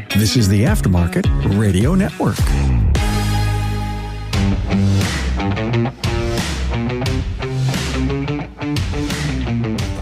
This is the Aftermarket Radio Network.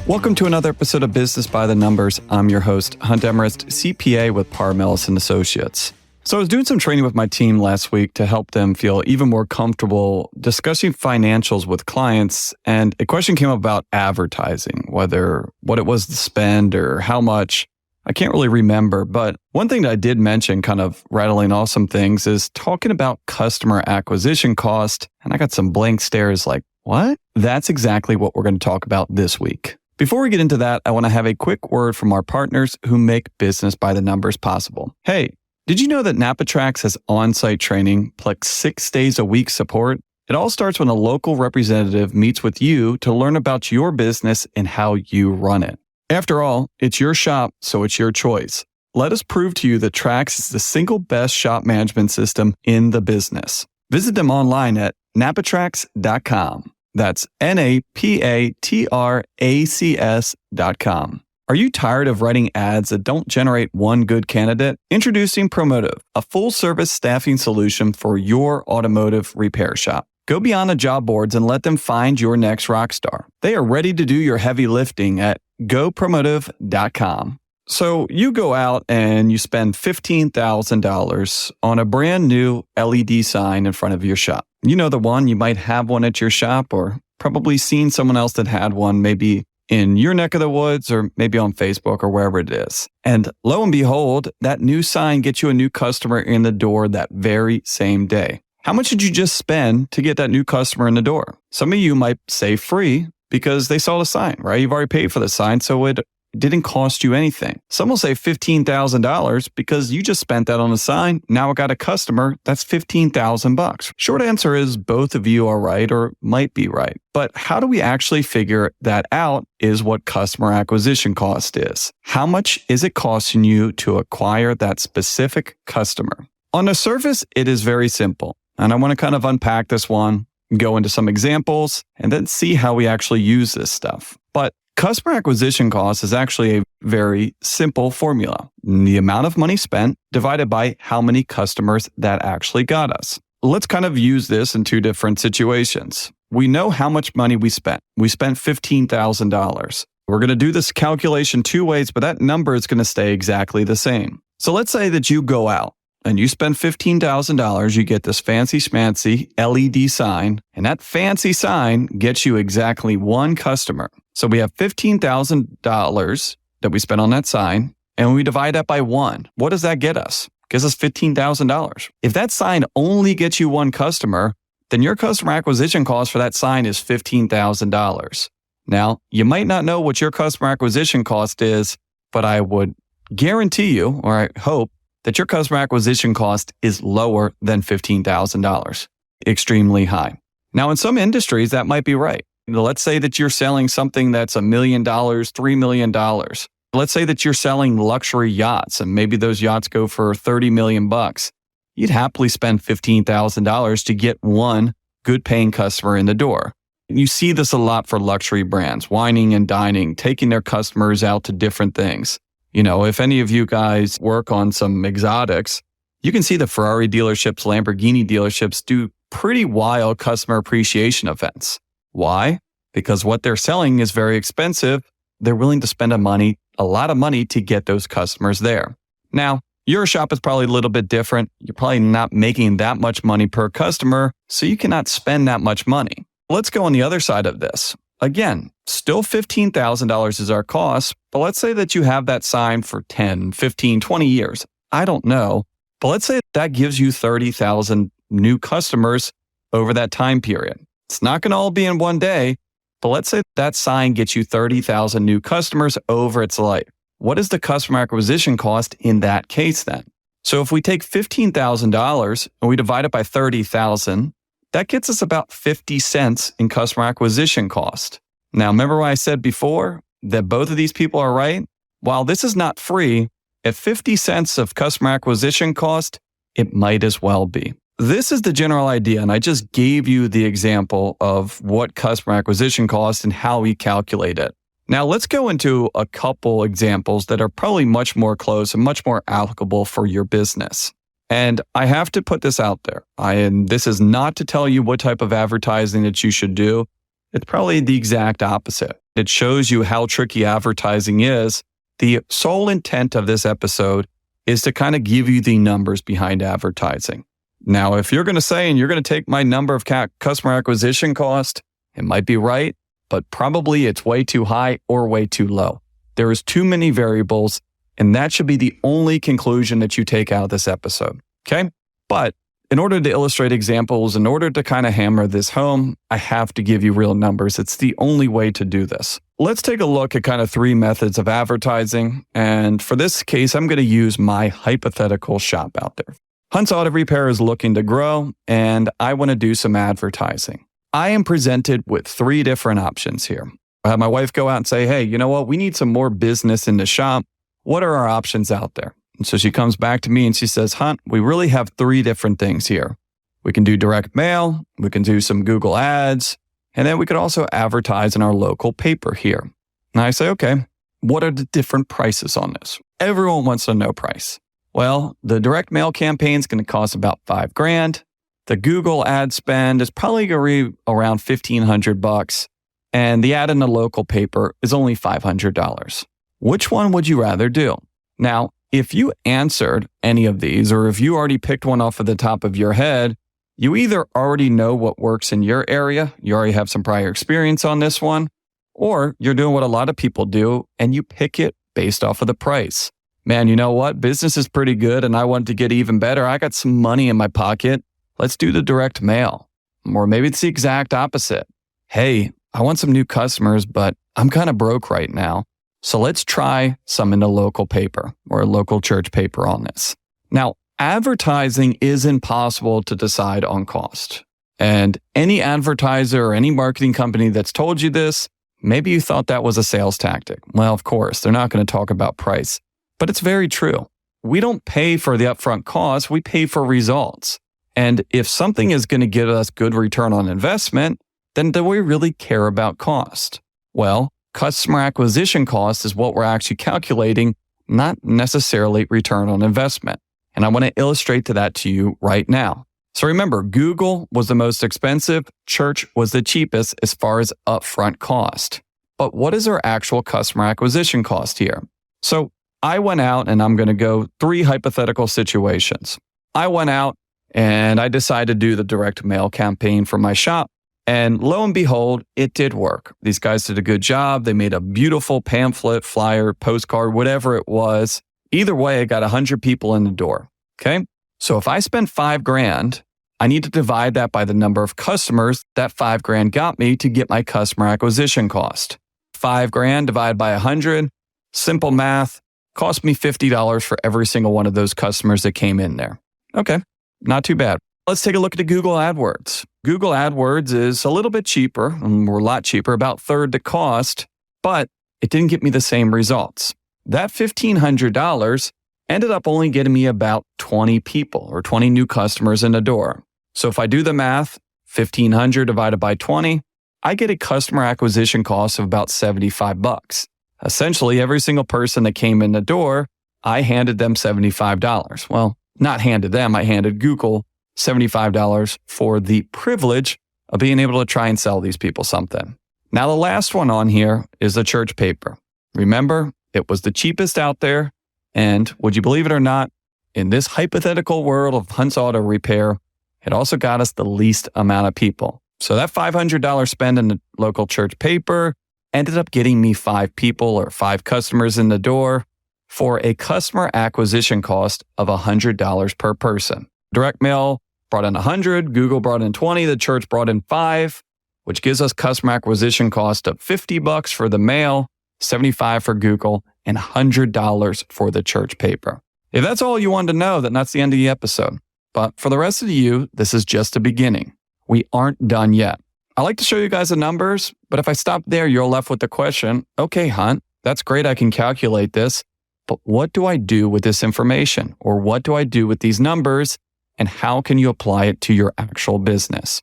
Welcome to another episode of Business by the Numbers. I'm your host, Hunt Emerist, CPA with Parr Mellison Associates. So I was doing some training with my team last week to help them feel even more comfortable discussing financials with clients. And a question came up about advertising, whether what it was to spend or how much. I can't really remember, but one thing that I did mention, kind of rattling off some things, is talking about customer acquisition cost. And I got some blank stares like, what? That's exactly what we're going to talk about this week. Before we get into that, I want to have a quick word from our partners who make Business by the Numbers possible. Hey, did you know that NAPA TRACS has on-site training plus 6 days a week support? It all starts when a local representative meets with you to learn about your business and how you run it. After all, it's your shop, so it's your choice. Let us prove to you that TRACS is the single best shop management system in the business. Visit them online at napatracs.com. That's napatracs.com. Are you tired of writing ads that don't generate one good candidate? Introducing Promotive, a full-service staffing solution for your automotive repair shop. Go beyond the job boards and let them find your next rock star. They are ready to do your heavy lifting at gopromotive.com. So you go out and you spend $15,000 on a brand new LED sign in front of your shop. You know the one, you might have one at your shop or probably seen someone else that had one, maybe in your neck of the woods or maybe on Facebook or wherever it is. And lo and behold, that new sign gets you a new customer in the door that very same day. How much did you just spend to get that new customer in the door? Some of you might say free because they saw the sign, right? You've already paid for the sign, so it didn't cost you anything. Some will say $15,000 because you just spent that on a sign. Now I got a customer, that's $15,000. Short answer is both of you are right or might be right. But how do we actually figure that out is what customer acquisition cost is. How much is it costing you to acquire that specific customer? On the surface, it is very simple. And I want to kind of unpack this one, go into some examples, and then see how we actually use this stuff. But customer acquisition cost is actually a very simple formula. The amount of money spent divided by how many customers that actually got us. Let's kind of use this in two different situations. We know how much money we spent. We spent $15,000. We're going to do this calculation two ways, but that number is going to stay exactly the same. So let's say that you go out and you spend $15,000, you get this fancy schmancy LED sign, and that fancy sign gets you exactly one customer. So we have $15,000 that we spent on that sign, and we divide that by 1. What does that get us? It gives us $15,000. If that sign only gets you one customer, then your customer acquisition cost for that sign is $15,000. Now, you might not know what your customer acquisition cost is, but I would guarantee you, or I hope, that your customer acquisition cost is lower than $15,000, extremely high. Now, in some industries, that might be right. Let's say that you're selling something that's $1 million, $3 million. Let's say that you're selling luxury yachts, and maybe those yachts go for $30 million. You'd happily spend $15,000 to get one good paying customer in the door. You see this a lot for luxury brands, wining and dining, taking their customers out to different things. You know, if any of you guys work on some exotics, you can see the Ferrari dealerships, Lamborghini dealerships do pretty wild customer appreciation events. Why? Because what they're selling is very expensive. They're willing to spend a lot of money to get those customers there. Now, your shop is probably a little bit different. You're probably not making that much money per customer, so you cannot spend that much money. Let's go on the other side of this. Again, still $15,000 is our cost, but let's say that you have that sign for 10, 15, 20 years. I don't know, but let's say that gives you 30,000 new customers over that time period. It's not going to all be in one day, but let's say that sign gets you 30,000 new customers over its life. What is the customer acquisition cost in that case then? So if we take $15,000 and we divide it by 30,000, that gets us about 50 cents in customer acquisition cost. Now, remember what I said before, that both of these people are right? While this is not free, at 50 cents of customer acquisition cost, it might as well be. This is the general idea, and I just gave you the example of what customer acquisition cost and how we calculate it. Now let's go into a couple examples that are probably much more close and much more applicable for your business. And I have to put this out there. And this is not to tell you what type of advertising that you should do. It's probably the exact opposite. It shows you how tricky advertising is. The sole intent of this episode is to kind of give you the numbers behind advertising. Now, if you're going to say, and you're going to take my number of customer acquisition cost, it might be right, but probably it's way too high or way too low. There is too many variables, and that should be the only conclusion that you take out of this episode, okay? But in order to illustrate examples, in order to kind of hammer this home, I have to give you real numbers. It's the only way to do this. Let's take a look at kind of 3 methods of advertising. And for this case, I'm going to use my hypothetical shop out there. Hunt's Auto Repair is looking to grow, and I want to do some advertising. I am presented with 3 different options here. I have my wife go out and say, hey, you know what? We need some more business in the shop. What are our options out there? And so she comes back to me and she says, Hunt, we really have 3 different things here. We can do direct mail, we can do some Google ads, and then we could also advertise in our local paper here. And I say, okay, what are the different prices on this? Everyone wants to know price. Well, the direct mail campaign is going to cost about $5,000. The Google ad spend is probably going to be around $1,500, and the ad in the local paper is only $500. Which one would you rather do? Now, if you answered any of these, or if you already picked one off of the top of your head, you either already know what works in your area, you already have some prior experience on this one, or you're doing what a lot of people do and you pick it based off of the price. Man, you know what? Business is pretty good and I want to get even better. I got some money in my pocket. Let's do the direct mail. Or maybe it's the exact opposite. Hey, I want some new customers, but I'm kind of broke right now. So let's try some in the local paper or a local church paper on this. Now, advertising is impossible to decide on cost. And any advertiser or any marketing company that's told you this, maybe you thought that was a sales tactic. Well, of course, they're not going to talk about price, but it's very true. We don't pay for the upfront cost, we pay for results. And if something is going to give us good return on investment, then do we really care about cost? Well, customer acquisition cost is what we're actually calculating, not necessarily return on investment. And I want to illustrate to you right now. So remember, Google was the most expensive, church was the cheapest as far as upfront cost. But what is our actual customer acquisition cost here? So I went out, and I'm going to go 3 hypothetical situations. I went out and I decided to do the direct mail campaign for my shop. And lo and behold, it did work. These guys did a good job. They made a beautiful pamphlet, flyer, postcard, whatever it was. Either way, I got 100 people in the door. Okay. So if I spend $5,000, I need to divide that by the number of customers that $5,000 got me to get my customer acquisition cost. $5,000 divided by 100, simple math, cost me $50 for every single one of those customers that came in there. Okay. Not too bad. Let's take a look at the Google AdWords. Google AdWords is a little bit cheaper, and we're a lot cheaper, about third the cost, but it didn't get me the same results. That $1,500 ended up only getting me about 20 people or 20 new customers in the door. So if I do the math, $1,500 divided by 20, I get a customer acquisition cost of about $75. Essentially, every single person that came in the door, I handed them $75. Well, not handed them, I handed Google $75 for the privilege of being able to try and sell these people something. Now, the last one on here is the church paper. Remember, it was the cheapest out there. And would you believe it or not, in this hypothetical world of Hunt's Auto Repair, it also got us the least amount of people. So that $500 spend in the local church paper ended up getting me 5 people or 5 customers in the door for a customer acquisition cost of $100 per person. Direct mail brought in 100, Google brought in 20, the church brought in 5, which gives us customer acquisition cost of $50 for the mail, $75 for Google, and $100 for the church paper. If that's all you wanted to know, then that's the end of the episode. But for the rest of you, this is just the beginning. We aren't done yet. I like to show you guys the numbers, but if I stop there, you're left with the question, okay, Hunt, that's great, I can calculate this, but what do I do with this information? Or what do I do with these numbers? And how can you apply it to your actual business?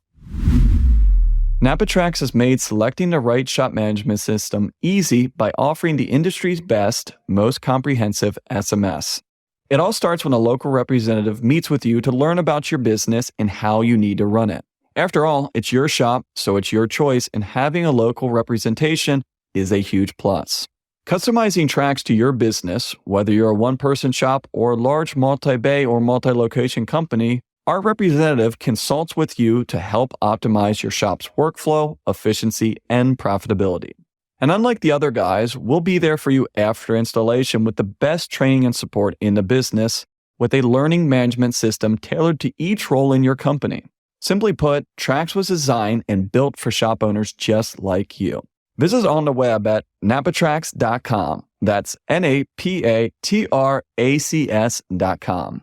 NAPA TRACS has made selecting the right shop management system easy by offering the industry's best, most comprehensive SMS. It all starts when a local representative meets with you to learn about your business and how you need to run it. After all, it's your shop, so it's your choice, and having a local representation is a huge plus. Customizing tracks to your business, whether you're a one-person shop or a large multi-bay or multi-location company, our representative consults with you to help optimize your shop's workflow, efficiency, and profitability. And unlike the other guys, we'll be there for you after installation with the best training and support in the business, with a learning management system tailored to each role in your company. Simply put, TRACS was designed and built for shop owners just like you. Visit on the web at napatracs.com. That's NAPATRACS.com.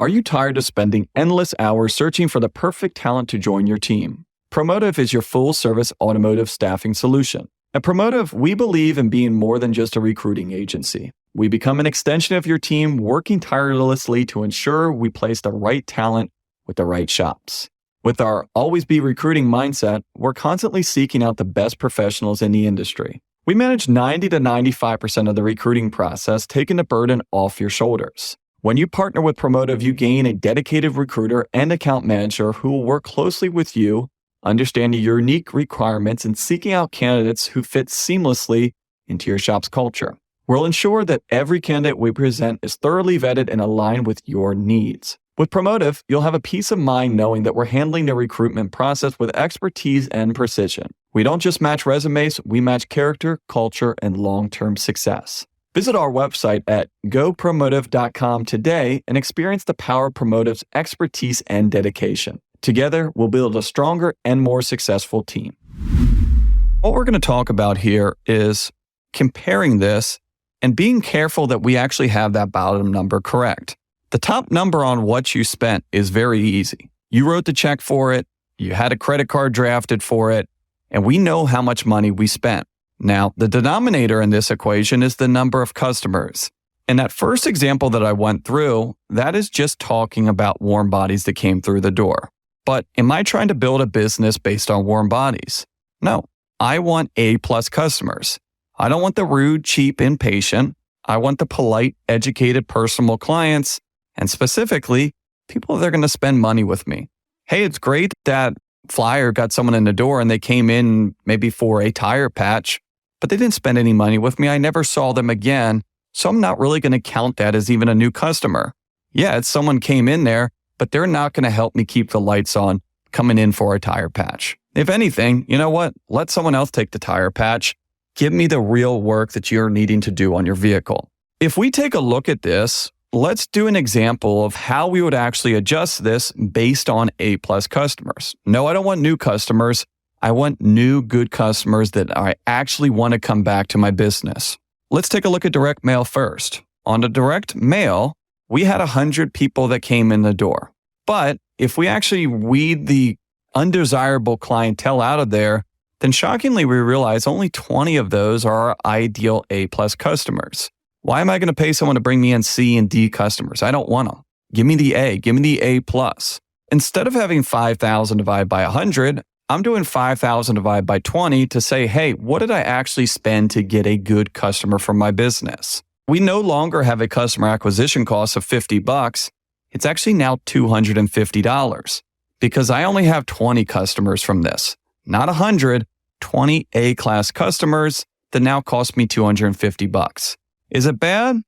Are you tired of spending endless hours searching for the perfect talent to join your team? Promotive is your full-service automotive staffing solution. At Promotive, we believe in being more than just a recruiting agency. We become an extension of your team, working tirelessly to ensure we place the right talent with the right shops. With our always be recruiting mindset, we're constantly seeking out the best professionals in the industry. We manage 90 to 95% of the recruiting process, taking the burden off your shoulders. When you partner with Promotive, you gain a dedicated recruiter and account manager who will work closely with you, understanding your unique requirements and seeking out candidates who fit seamlessly into your shop's culture. We'll ensure that every candidate we present is thoroughly vetted and aligned with your needs. With Promotive, you'll have a peace of mind knowing that we're handling the recruitment process with expertise and precision. We don't just match resumes, we match character, culture, and long-term success. Visit our website at gopromotive.com today and experience the power of Promotive's expertise and dedication. Together, we'll build a stronger and more successful team. What we're going to talk about here is comparing this and being careful that we actually have that bottom number correct. The top number on what you spent is very easy. You wrote the check for it, you had a credit card drafted for it, and we know how much money we spent. Now, the denominator in this equation is the number of customers. In that first example that I went through, that is just talking about warm bodies that came through the door. But am I trying to build a business based on warm bodies? No, I want A-plus customers. I don't want the rude, cheap, impatient. I want the polite, educated, personal clients, and specifically, people that are going to spend money with me. Hey, it's great that flyer got someone in the door and they came in maybe for a tire patch, but they didn't spend any money with me. I never saw them again, so I'm not really going to count that as even a new customer. Yeah, it's someone came in there, but they're not going to help me keep the lights on coming in for a tire patch. If anything, you know what? Let someone else take the tire patch. Give me the real work that you're needing to do on your vehicle. If we take a look at this, let's do an example of how we would actually adjust this based on A-plus customers. No, I don't want new customers. I want new, good customers that I actually want to come back to my business. Let's take a look at direct mail first. On the direct mail, we had 100 people that came in the door. But if we actually weed the undesirable clientele out of there, then shockingly, we realize only 20 of those are our ideal A-plus customers. Why am I going to pay someone to bring me in C and D customers? I don't want them. Give me the A. Give me the A+. Instead of having 5,000 divided by 100, I'm doing 5,000 divided by 20 to say, hey, what did I actually spend to get a good customer for my business? We no longer have a customer acquisition cost of $50. It's actually now $250 because I only have 20 customers from this, not 100, 20 A-class customers that now cost me $250. Is it bad?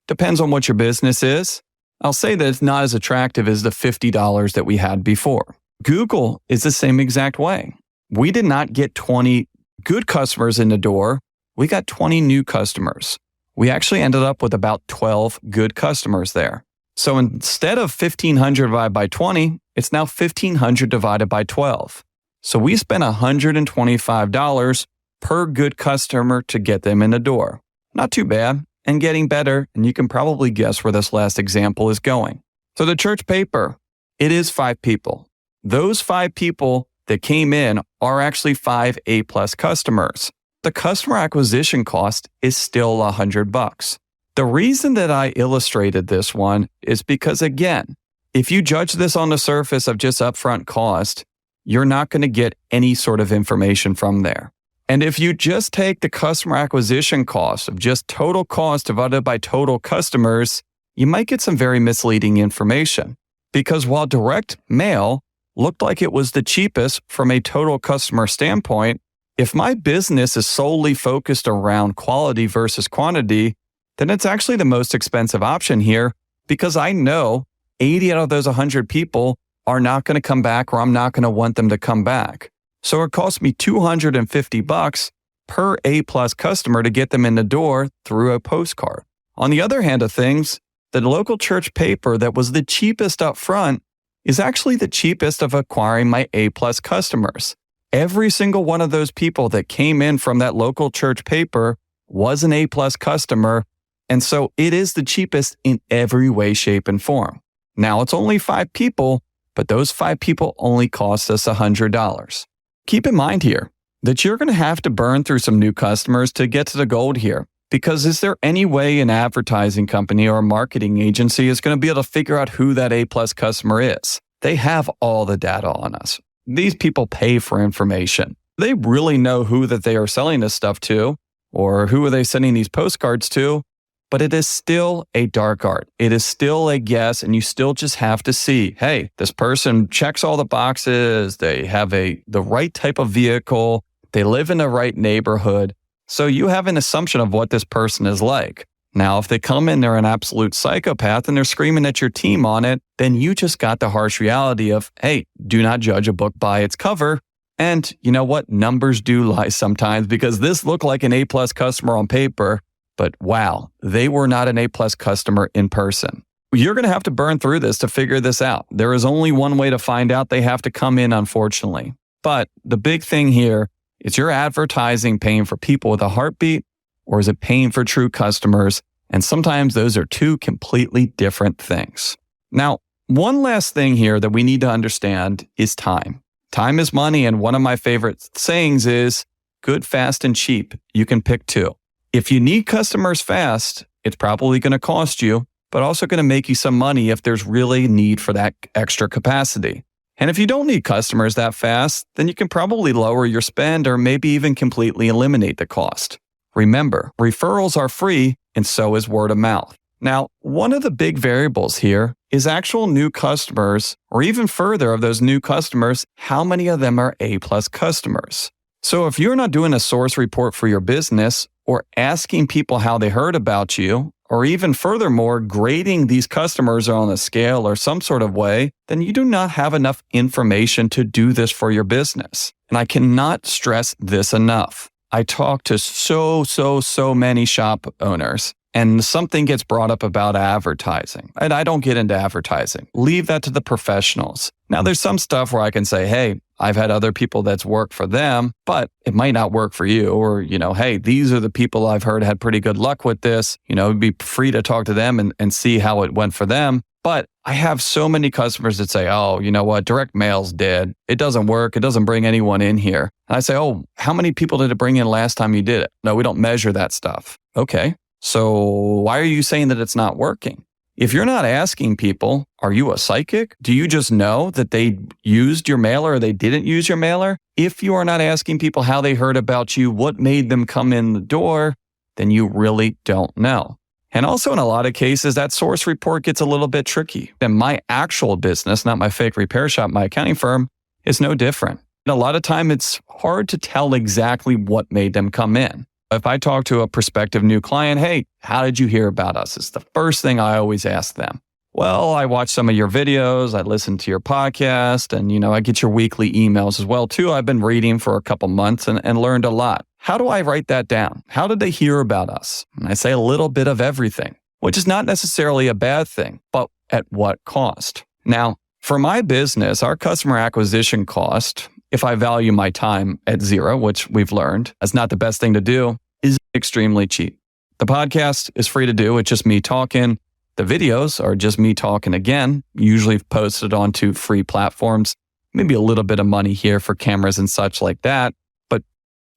Depends on what your business is. I'll say that it's not as attractive as the $50 that we had before. Google is the same exact way. We did not get 20 good customers in the door. We got 20 new customers. We actually ended up with about 12 good customers there. So instead of 1,500 divided by 20, it's now 1,500 divided by 12. So we spent $125 per good customer to get them in the door. Not too bad, and getting better, and you can probably guess where this last example is going. So the church paper, it is 5 people. Those 5 people that came in are actually 5 A-plus customers. The customer acquisition cost is still $100. The reason that I illustrated this one is because, again, if you judge this on the surface of just upfront cost, you're not going to get any sort of information from there. And if you just take the customer acquisition cost of just total cost divided by total customers, you might get some very misleading information. Because while direct mail looked like it was the cheapest from a total customer standpoint, if my business is solely focused around quality versus quantity, then it's actually the most expensive option here because I know 80 out of those 100 people are not going to come back or I'm not going to want them to come back. So it costs me $250 per A-plus customer to get them in the door through a postcard. On the other hand of things, the local church paper that was the cheapest up front is actually the cheapest of acquiring my A-plus customers. Every single one of those people that came in from that local church paper was an A-plus customer, and so it is the cheapest in every way, shape, and form. Now, it's only 5 people, but those 5 people only cost us $100. Keep in mind here that you're going to have to burn through some new customers to get to the gold here. Because is there any way an advertising company or a marketing agency is going to be able to figure out who that A-plus customer is? They have all the data on us. These people pay for information. They really know who that they are selling this stuff to or who are they sending these postcards to, but it is still a dark art. It is still a guess, and you still just have to see, hey, this person checks all the boxes, they have the right type of vehicle, they live in the right neighborhood. So you have an assumption of what this person is like. Now, if they come in, they're an absolute psychopath and they're screaming at your team on it, then you just got the harsh reality of, hey, do not judge a book by its cover. And you know what? Numbers do lie sometimes because this looked like an A-plus customer on paper, but wow, they were not an A-plus customer in person. You're going to have to burn through this to figure this out. There is only one way to find out. They have to come in, unfortunately. But the big thing here is your advertising paying for people with a heartbeat, or is it paying for true customers? And sometimes those are two completely different things. Now, one last thing here that we need to understand is time. Time is money, and one of my favorite sayings is good, fast, and cheap. You can pick two. If you need customers fast, it's probably going to cost you, but also going to make you some money if there's really need for that extra capacity. And if you don't need customers that fast, then you can probably lower your spend or maybe even completely eliminate the cost. Remember, referrals are free and so is word of mouth. Now, one of the big variables here is actual new customers, or even further of those new customers, how many of them are A-plus customers? So if you're not doing a source report for your business or asking people how they heard about you, or even furthermore, grading these customers on a scale or some sort of way, then you do not have enough information to do this for your business. And I cannot stress this enough. I talk to so many shop owners, and something gets brought up about advertising. And I don't get into advertising. Leave that to the professionals. Now, there's some stuff where I can say, hey, I've had other people that's worked for them, but it might not work for you. Or, hey, these are the people I've heard had pretty good luck with this. Be free to talk to them and see how it went for them. But I have so many customers that say, oh, you know what? Direct mail's dead. It doesn't work. It doesn't bring anyone in here. And I say, oh, how many people did it bring in last time you did it? No, we don't measure that stuff. Okay. So why are you saying that it's not working? If you're not asking people, are you a psychic? Do you just know that they used your mailer or they didn't use your mailer? If you are not asking people how they heard about you, what made them come in the door, then you really don't know. And also in a lot of cases, that source report gets a little bit tricky. And my actual business, not my fake repair shop, my accounting firm, is no different. And a lot of time, it's hard to tell exactly what made them come in. If I talk to a prospective new client, hey, how did you hear about us? It's the first thing I always ask them. Well, I watched some of your videos, I listened to your podcast, and I get your weekly emails as well too. I've been reading for a couple months and learned a lot. How do I write that down? How did they hear about us? And I say a little bit of everything, which is not necessarily a bad thing, but at what cost? Now, for my business, our customer acquisition cost, if I value my time at zero, which we've learned is not the best thing to do, is extremely cheap. The podcast is free to do. It's just me talking. The videos are just me talking again, usually posted onto free platforms. Maybe a little bit of money here for cameras and such like that, but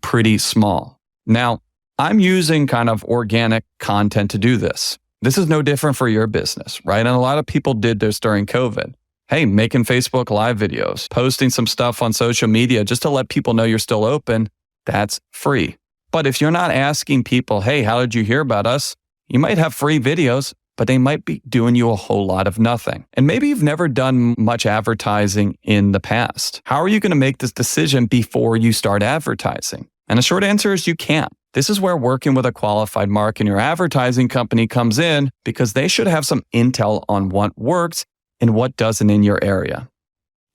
pretty small. Now, I'm using kind of organic content to do this. This is no different for your business, right? And a lot of people did this during COVID. Hey, making Facebook Live videos, posting some stuff on social media just to let people know you're still open, that's free. But if you're not asking people, hey, how did you hear about us? You might have free videos, but they might be doing you a whole lot of nothing. And maybe you've never done much advertising in the past. How are you going to make this decision before you start advertising? And the short answer is you can't. This is where working with a qualified marketing or advertising company comes in, because they should have some intel on what works and what doesn't in your area.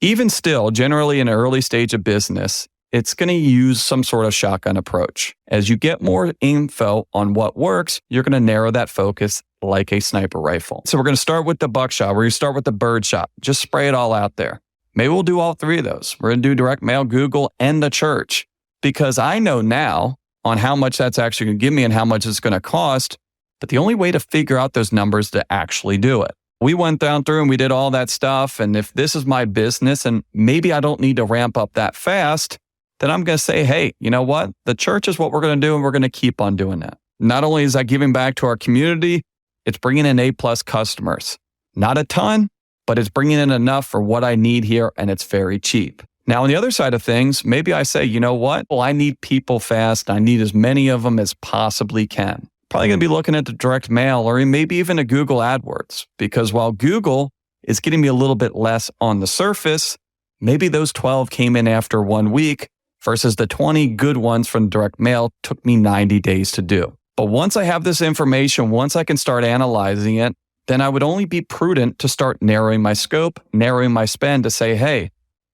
Even still, generally in an early stage of business, it's going to use some sort of shotgun approach. As you get more info on what works, you're going to narrow that focus like a sniper rifle. So we're going to start with the buckshot. We're going to start with the bird shot. Just spray it all out there. Maybe we'll do all three of those. We're going to do direct mail, Google, and the church, because I know now on how much that's actually going to give me and how much it's going to cost. But the only way to figure out those numbers is to actually do it. We went down through and we did all that stuff. And if this is my business and maybe I don't need to ramp up that fast, then I'm going to say, hey, you know what? The church is what we're going to do, and we're going to keep on doing that. Not only is that giving back to our community, it's bringing in A+ customers. Not a ton, but it's bringing in enough for what I need here, and it's very cheap. Now, on the other side of things, maybe I say, you know what? Well, I need people fast. I need as many of them as possibly can. Probably going to be looking at the direct mail or maybe even a Google AdWords, because while Google is getting me a little bit less on the surface, maybe those 12 came in after 1 week versus the 20 good ones from direct mail took me 90 days to do. But once I have this information, once I can start analyzing it, then I would only be prudent to start narrowing my scope, narrowing my spend to say, hey,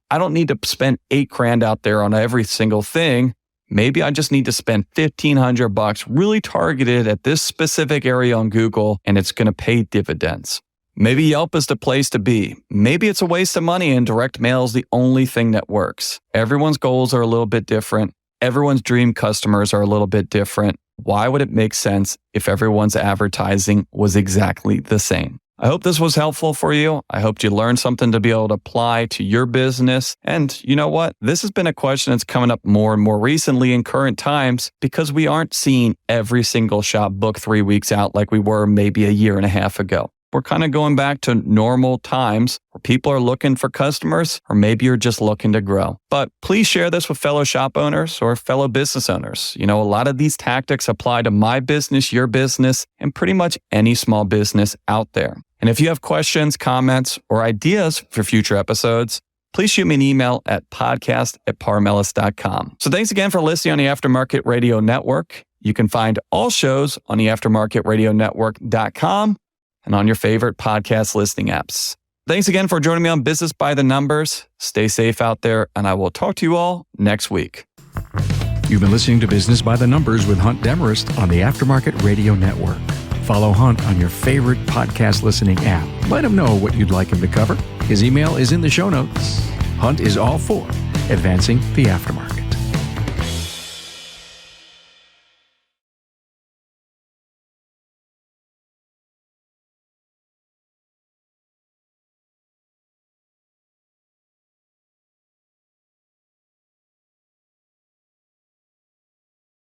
I don't need to spend $8,000 out there on every single thing. Maybe I just need to spend $1,500 really targeted at this specific area on Google, and it's going to pay dividends. Maybe Yelp is the place to be. Maybe it's a waste of money and direct mail is the only thing that works. Everyone's goals are a little bit different. Everyone's dream customers are a little bit different. Why would it make sense if everyone's advertising was exactly the same? I hope this was helpful for you. I hope you learned something to be able to apply to your business. And you know what? This has been a question that's coming up more and more recently in current times because we aren't seeing every single shop book 3 weeks out like we were maybe a year and a half ago. We're kind of going back to normal times where people are looking for customers, or maybe you're just looking to grow. But please share this with fellow shop owners or fellow business owners. You know, a lot of these tactics apply to my business, your business, and pretty much any small business out there. And if you have questions, comments, or ideas for future episodes, please shoot me an email at podcast@parmelis.com. So thanks again for listening on the Aftermarket Radio Network. You can find all shows on the aftermarketradionetwork.com and on your favorite podcast listening apps. Thanks again for joining me on Business by the Numbers. Stay safe out there, and I will talk to you all next week. You've been listening to Business by the Numbers with Hunt Demarest on the Aftermarket Radio Network. Follow Hunt on your favorite podcast listening app. Let him know what you'd like him to cover. His email is in the show notes. Hunt is all for advancing the aftermarket.